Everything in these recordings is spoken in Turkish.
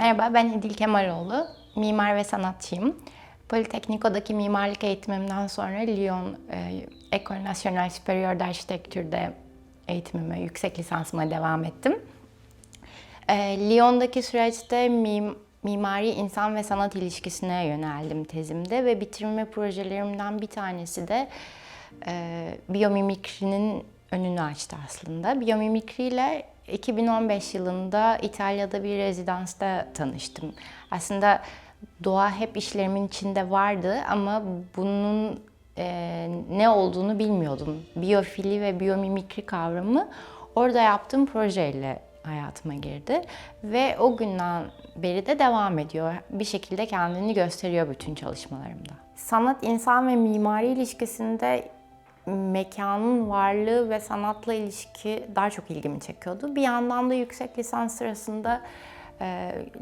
Merhaba, ben İdil Kemaloğlu. Mimar ve sanatçıyım. Politecnico'daki mimarlık eğitimimden sonra Lyon École Nationale Supérieure d'Architecture'de eğitimime, yüksek lisansıma devam ettim. Lyon'daki süreçte mimari insan ve sanat ilişkisine yöneldim tezimde ve bitirme projelerimden bir tanesi de biyomimikrinin önünü açtı aslında. Biyomimikri ile 2015 yılında İtalya'da bir rezidansta tanıştım. Aslında doğa hep işlerimin içinde vardı ama bunun ne olduğunu bilmiyordum. Biyofili ve biyomimikri kavramı orada yaptığım projeyle hayatıma girdi ve o günden beri de devam ediyor. Bir şekilde kendini gösteriyor bütün çalışmalarımda. Sanat, insan ve mimari ilişkisinde mekanın varlığı ve sanatla ilişki daha çok ilgimi çekiyordu. Bir yandan da yüksek lisans sırasında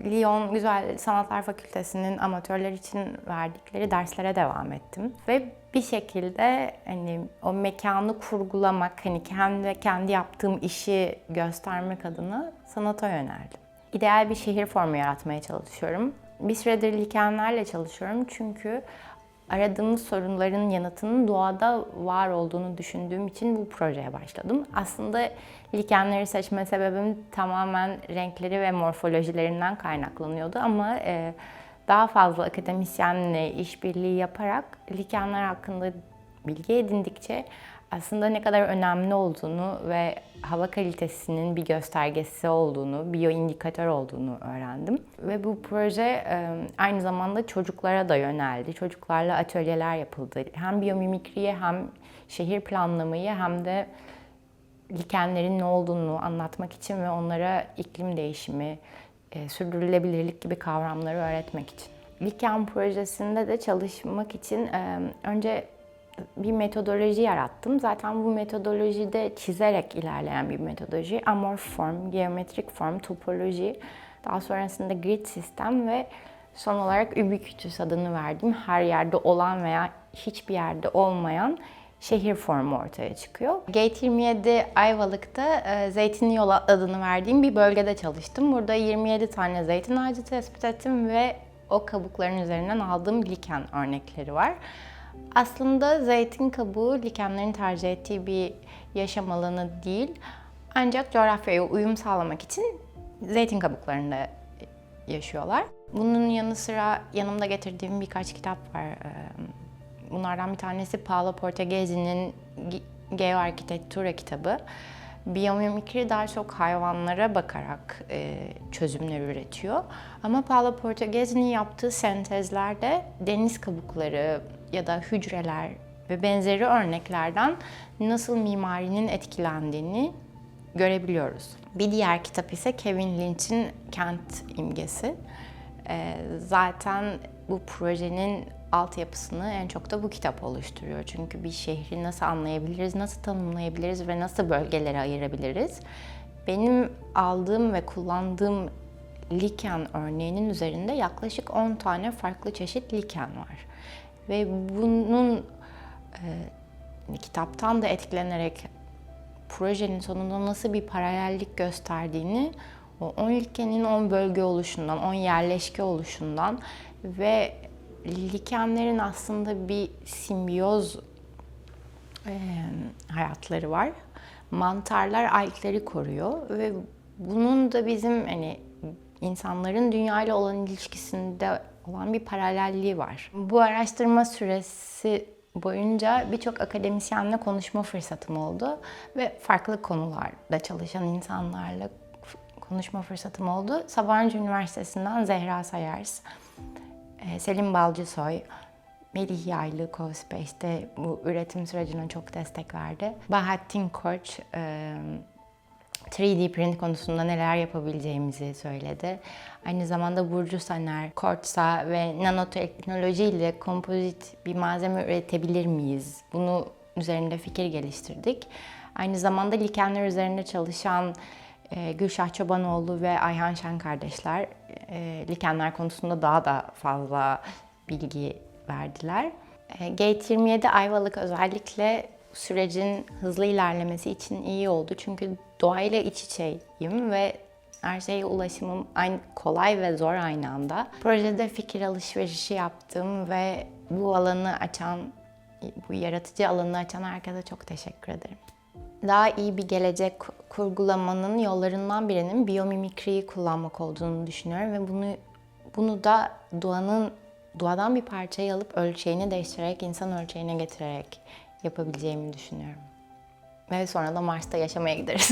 Lyon Güzel Sanatlar Fakültesi'nin amatörler için verdikleri derslere devam ettim. Ve bir şekilde hani o mekanı kurgulamak, hani kendi yaptığım işi göstermek adına sanata yöneldim. İdeal bir şehir formu yaratmaya çalışıyorum. Bir süredir likenlerle çalışıyorum çünkü aradığımız sorunların yanıtının doğada var olduğunu düşündüğüm için bu projeye başladım. Aslında likenleri seçme sebebim tamamen renkleri ve morfolojilerinden kaynaklanıyordu ama daha fazla akademisyenle işbirliği yaparak likenler hakkında bilgi edindikçe aslında ne kadar önemli olduğunu ve hava kalitesinin bir göstergesi olduğunu, biyoindikatör olduğunu öğrendim. Ve bu proje aynı zamanda çocuklara da yöneldi. Çocuklarla atölyeler yapıldı. Hem biyomimikriye hem şehir planlamayı hem de likenlerin ne olduğunu anlatmak için ve onlara iklim değişimi, sürdürülebilirlik gibi kavramları öğretmek için. Liken projesinde de çalışmak için önce bir metodoloji yarattım. Zaten bu metodolojide çizerek ilerleyen bir metodoloji. Amorf form, geometrik form, topoloji, daha sonrasında grid sistem ve son olarak ubiquitous adını verdiğim her yerde olan veya hiçbir yerde olmayan şehir formu ortaya çıkıyor. Gate 27 Ayvalık'ta Zeytinli Yol adını verdiğim bir bölgede çalıştım. Burada 27 tane zeytin ağacı tespit ettim ve o kabukların üzerinden aldığım liken örnekleri var. Aslında zeytin kabuğu likenlerin tercih ettiği bir yaşam alanı değil. Ancak coğrafyaya uyum sağlamak için zeytin kabuklarında yaşıyorlar. Bunun yanı sıra yanımda getirdiğim birkaç kitap var. Bunlardan bir tanesi Paolo Portugesi'nin Geoarkitektura kitabı. Biyomimikri daha çok hayvanlara bakarak çözümler üretiyor. Ama Paolo Portugesi'nin yaptığı sentezlerde deniz kabukları ya da hücreler ve benzeri örneklerden nasıl mimarinin etkilendiğini görebiliyoruz. Bir diğer kitap ise Kevin Lynch'in Kent İmgesi. Zaten bu projenin altyapısını en çok da bu kitap oluşturuyor. Çünkü bir şehri nasıl anlayabiliriz, nasıl tanımlayabiliriz ve nasıl bölgelere ayırabiliriz? Benim aldığım ve kullandığım liken örneğinin üzerinde yaklaşık 10 tane farklı çeşit liken var. Ve bunun kitaptan da etkilenerek projenin sonunda nasıl bir paralellik gösterdiğini o 10 likenin 10 bölge oluşundan, 10 yerleşke oluşundan ve likenlerin aslında bir simbiyoz hayatları var. Mantarlar algleri koruyor ve bunun da bizim hani insanların dünyayla olan ilişkisinde olan bir paralelliği var. Bu araştırma süresi boyunca birçok akademisyenle konuşma fırsatım oldu ve farklı konularda çalışan insanlarla konuşma fırsatım oldu. Sabancı Üniversitesi'nden Zehra Sayers, Selim Balcısoy, Melih Yaylı CoSpace'te bu üretim sürecine çok destek verdi. Bahattin Koç, 3D print konusunda neler yapabileceğimizi söyledi. Aynı zamanda Burcu Saner, Kortsa ve nanoteknoloji ile kompozit bir malzeme üretebilir miyiz? Bunu üzerinde fikir geliştirdik. Aynı zamanda likenler üzerinde çalışan Gülşah Çobanoğlu ve Ayhan Şen kardeşler likenler konusunda daha da fazla bilgi verdiler. Gate 27 Ayvalık özellikle sürecin hızlı ilerlemesi için iyi oldu. Çünkü doğayla iç içeyim ve Her şeye ulaşımım aynı, kolay ve zor aynı anda. Projede fikir alışverişi yaptım ve bu alanı açan, bu yaratıcı alanı açan herkese çok teşekkür ederim. Daha iyi bir gelecek kurgulamanın yollarından birinin biyomimikriyi kullanmak olduğunu düşünüyorum ve bunu da doğadan bir parçayı alıp ölçeğini değiştirerek, insan ölçeğine getirerek yapabileceğimi düşünüyorum. Ve sonra da Mars'ta yaşamaya gideriz.